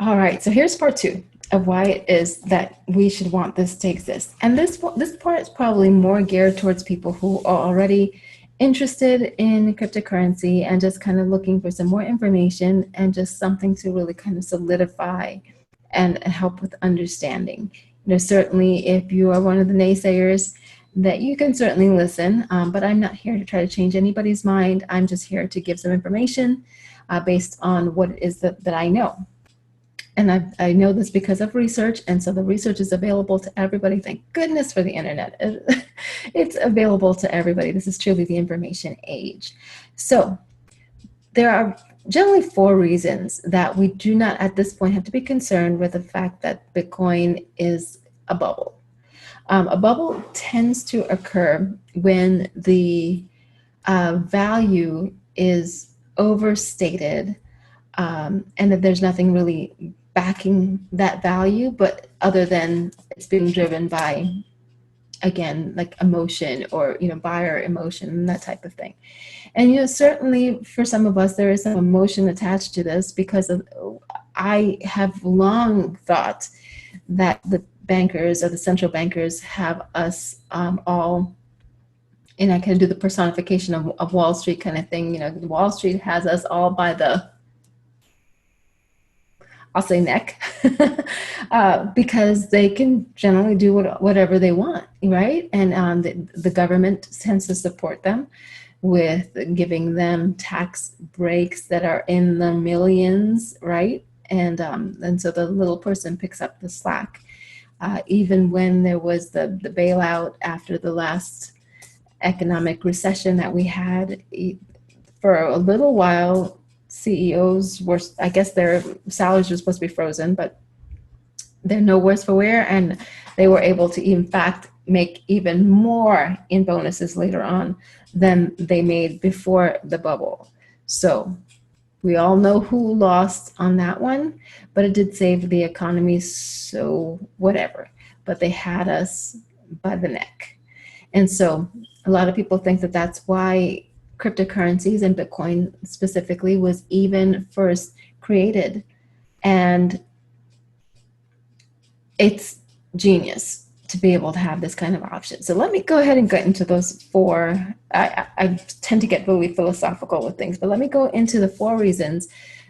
All right, so here's part two of why it is that we should want this to exist. And this part is probably more geared towards people who are already interested in cryptocurrency and just kind of looking for some more information and just something to really kind of solidify and help with understanding. Certainly if you are one of the naysayers, that you can certainly listen, but I'm not here to try to change anybody's mind. I'm just here to give some information based on what it is that I know. And I know this because of research, and so the research is available to everybody. Thank goodness for the internet. It's available to everybody. This is truly the information age. So there are generally four reasons that we do not at this point have to be concerned with the fact that Bitcoin is a bubble. A bubble tends to occur when the value is overstated, and that there's nothing really backing that value, but other than it's being driven by, again, like emotion or buyer emotion and that type of thing. And certainly for some of us there is some emotion attached to this, because I have long thought that the bankers or the central bankers have us all, and I kind of do the personification of Wall Street kind of thing. Wall Street has us all by the, I'll say, neck, because they can generally do whatever they want, right? And the government tends to support them with giving them tax breaks that are in the millions, right? And so the little person picks up the slack. Even when there was the bailout after the last economic recession that we had, for a little while, CEOs were, I guess their salaries were supposed to be frozen, but they're no worse for wear, and they were able to, in fact, make even more in bonuses later on than they made before the bubble. So we all know who lost on that one, but it did save the economy, so whatever. But they had us by the neck. And so a lot of people think that that's why cryptocurrencies, and Bitcoin specifically, was even first created. And it's genius to be able to have this kind of option. So let me go ahead and get into those four. I tend to get really philosophical with things, but let me go into the four reasons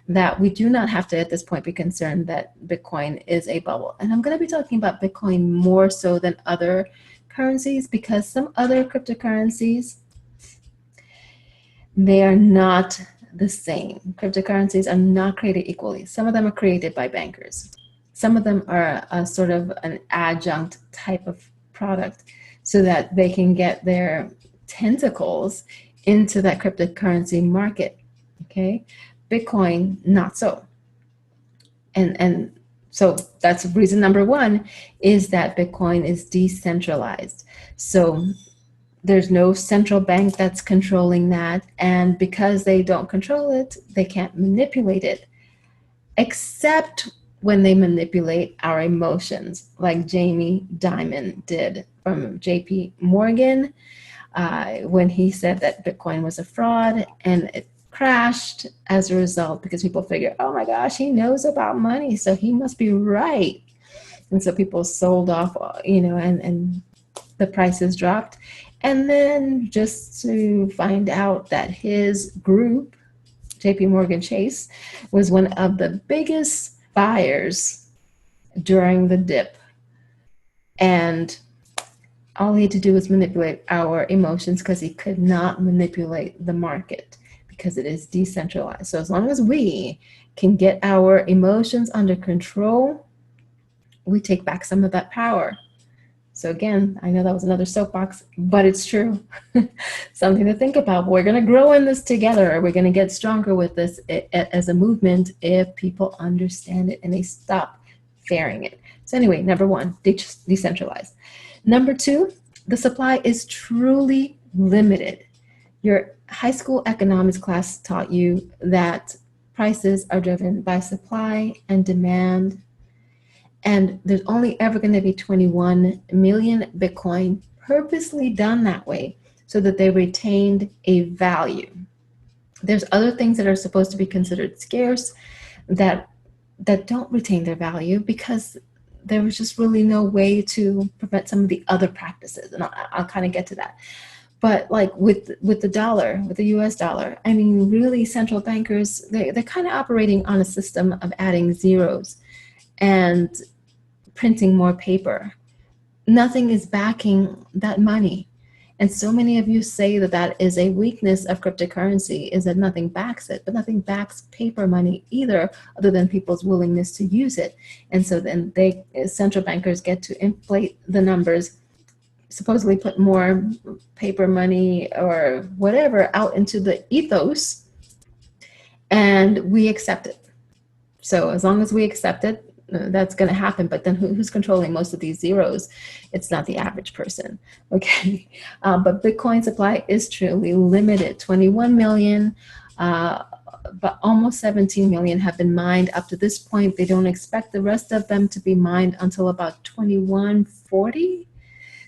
that we do not have to at this point be concerned that Bitcoin is a bubble. And I'm going to be talking about Bitcoin more so than other currencies, because some other cryptocurrencies, they are not the same. Cryptocurrencies are not created equally. Some of them are created by bankers. Some of them are a sort of an adjunct type of product so that they can get their tentacles into that cryptocurrency market. Okay, Bitcoin, not so. And so that's reason number one, is that Bitcoin is decentralized. So there's no central bank that's controlling that, and because they don't control it, they can't manipulate it, except when they manipulate our emotions, like Jamie Dimon did from JP Morgan, when he said that Bitcoin was a fraud, and it crashed as a result because people figure, oh my gosh, he knows about money, so he must be right. And so people sold off, and the prices dropped. And then just to find out that his group, JP Morgan Chase, was one of the biggest buyers during the dip. And all he had to do was manipulate our emotions, because he could not manipulate the market because it is decentralized. So as long as we can get our emotions under control, we take back some of that power. So again, I know that was another soapbox, but it's true. Something to think about. We're going to grow in this together. We're going to get stronger with this as a movement if people understand it and they stop fearing it. So anyway, number one, decentralized. Number two, the supply is truly limited. Your high school economics class taught you that prices are driven by supply and demand. And there's only ever going to be 21 million Bitcoin, purposely done that way so that they retained a value. There's other things that are supposed to be considered scarce that that don't retain their value because there was just really no way to prevent some of the other practices. And I'll kind of get to that. But like with the dollar, with the US dollar, I mean, really central bankers, they're kind of operating on a system of adding zeros and printing more paper. Nothing is backing that money. And so many of you say that that is a weakness of cryptocurrency, is that nothing backs it, but nothing backs paper money either, other than people's willingness to use it. And so then they, central bankers, get to inflate the numbers, supposedly put more paper money or whatever out into the ethos, and we accept it. So as long as we accept it, that's going to happen. But then who's controlling most of these zeros? It's not the average person. Okay. But Bitcoin supply is truly limited. 21 million, but almost 17 million have been mined up to this point. They don't expect the rest of them to be mined until about 2140.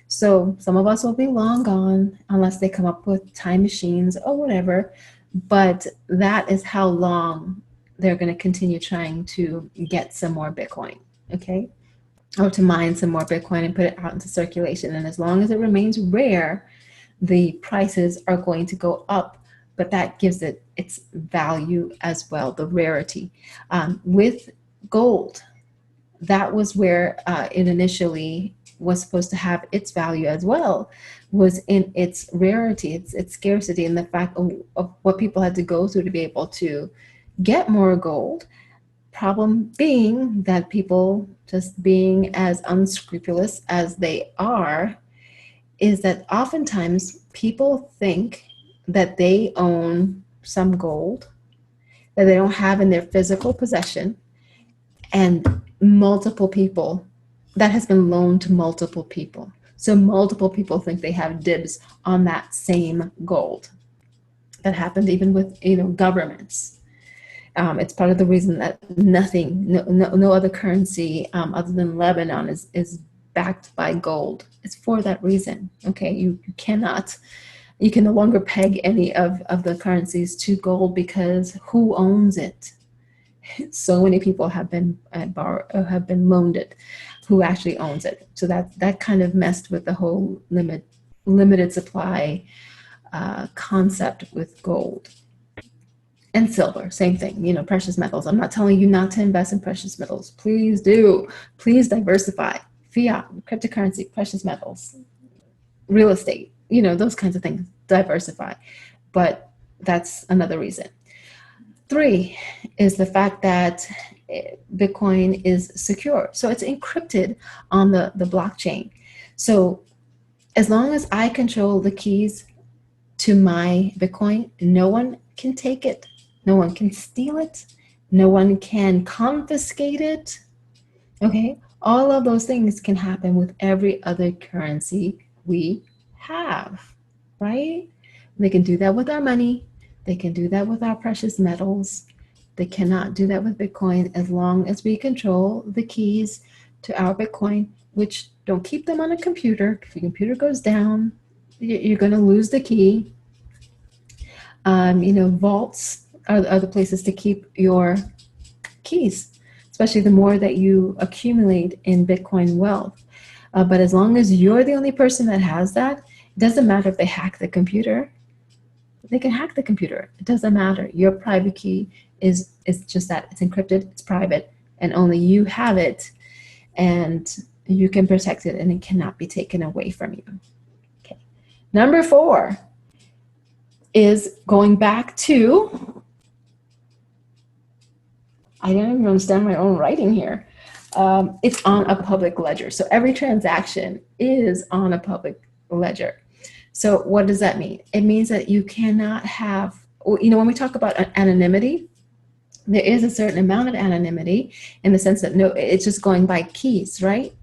So some of us will be long gone unless they come up with time machines or whatever. But that is how long they're going to continue trying to get some more Bitcoin, okay? Or to mine some more Bitcoin and put it out into circulation. And as long as it remains rare, the prices are going to go up, but that gives it its value as well, the rarity. With gold, that was where it initially was supposed to have its value as well, was in its rarity, its scarcity, and the fact of what people had to go through to be able to get more gold. Problem being that people, just being as unscrupulous as they are, is that oftentimes people think that they own some gold that they don't have in their physical possession, and multiple people, that has been loaned to multiple people. So multiple people think they have dibs on that same gold. That happened even with, governments. It's part of the reason that no other currency other than Lebanon is backed by gold. It's for that reason. Okay, you can no longer peg any of the currencies to gold because who owns it? So many people have been loaned it. Who actually owns it? So that kind of messed with the whole limited supply concept with gold. And silver, same thing, precious metals. I'm not telling you not to invest in precious metals. Please do. Please diversify. Fiat, cryptocurrency, precious metals, real estate, those kinds of things. Diversify. But that's another reason. 3 is the fact that Bitcoin is secure. So it's encrypted on the blockchain. So as long as I control the keys to my Bitcoin, no one can take it. No one can steal it. No one can confiscate it. Okay? All of those things can happen with every other currency we have, right? They can do that with our money. They can do that with our precious metals. They cannot do that with Bitcoin as long as we control the keys to our Bitcoin, which don't keep them on a computer. If your computer goes down, you're going to lose the key. Vaults are the places to keep your keys, especially the more that you accumulate in Bitcoin wealth. But as long as you're the only person that has that, it doesn't matter if they hack the computer. They can hack the computer. It doesn't matter. Your private key is just that. It's encrypted, it's private, and only you have it, and you can protect it, and it cannot be taken away from you. Okay. Number 4 is going back to, I don't even understand my own writing here. It's on a public ledger. So every transaction is on a public ledger. So what does that mean? It means that you cannot have, when we talk about anonymity, there is a certain amount of anonymity in the sense that it's just going by keys, right?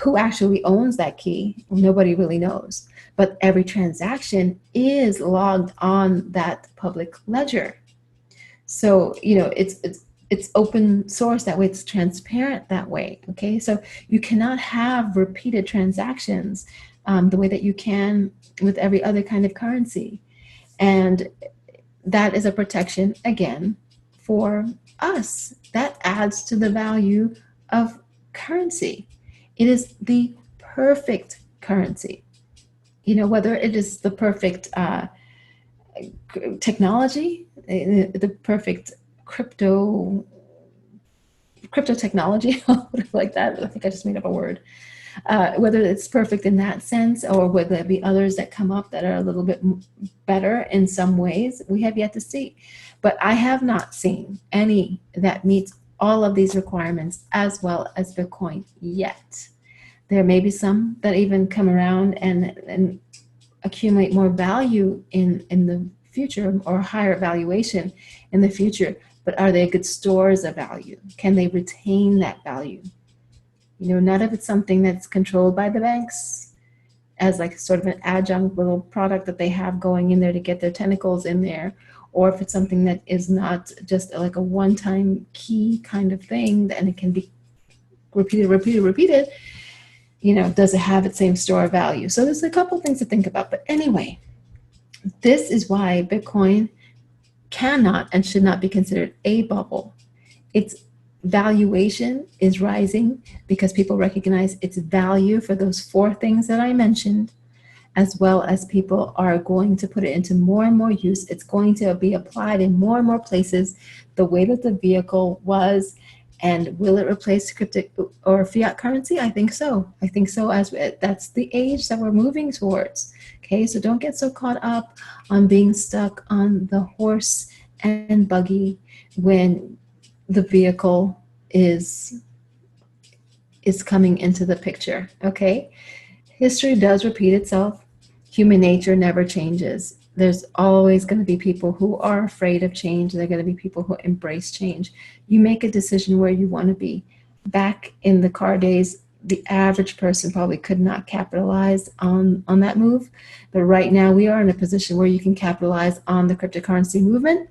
Who actually owns that key? Nobody really knows. But every transaction is logged on that public ledger. So, it's open source that way, it's transparent that way, okay? So you cannot have repeated transactions the way that you can with every other kind of currency. And that is a protection, again, for us. That adds to the value of currency. It is the perfect currency. You know, whether it is the perfect technology, the perfect crypto technology, like that. I think I just made up a word. Whether it's perfect in that sense, or whether there be others that come up that are a little bit better in some ways, we have yet to see. But I have not seen any that meets all of these requirements as well as Bitcoin yet. There may be some that even come around and accumulate more value in the future, or higher valuation in the future. But are they good stores of value? Can they retain that value? You know, none of it's something that's controlled by the banks as like sort of an adjunct little product that they have going in there to get their tentacles in there, or if it's something that is not just like a one-time key kind of thing, and it can be repeated, you know, does it have its same store of value? So there's a couple things to think about. But anyway, this is why Bitcoin cannot and should not be considered a bubble. Its valuation is rising because people recognize its value for those four things that I mentioned, as well as people are going to put it into more and more use. It's going to be applied in more and more places the way that the vehicle was. And will it replace crypto or fiat currency? I think so. I think so, as that's the age that we're moving towards. Okay, so don't get so caught up on being stuck on the horse and buggy when the vehicle is coming into the picture. Okay, history does repeat itself. Human nature never changes. There's always going to be people who are afraid of change. There are going to be people who embrace change. You make a decision where you want to be. Back in the car days, the average person probably could not capitalize on that move. But right now we are in a position where you can capitalize on the cryptocurrency movement.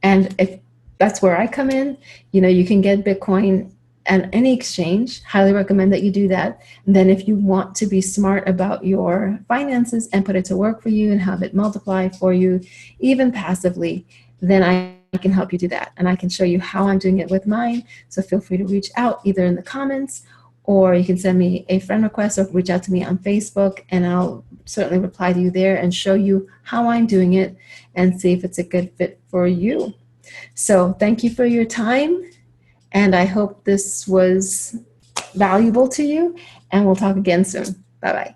And if that's where I come in, you know, you can get Bitcoin at any exchange. Highly recommend that you do that. And then if you want to be smart about your finances and put it to work for you and have it multiply for you, even passively, then I can help you do that. And I can show you how I'm doing it with mine. So feel free to reach out either in the comments, or you can send me a friend request, or reach out to me on Facebook, and I'll certainly reply to you there and show you how I'm doing it and see if it's a good fit for you. So thank you for your time, and I hope this was valuable to you, and we'll talk again soon. Bye-bye.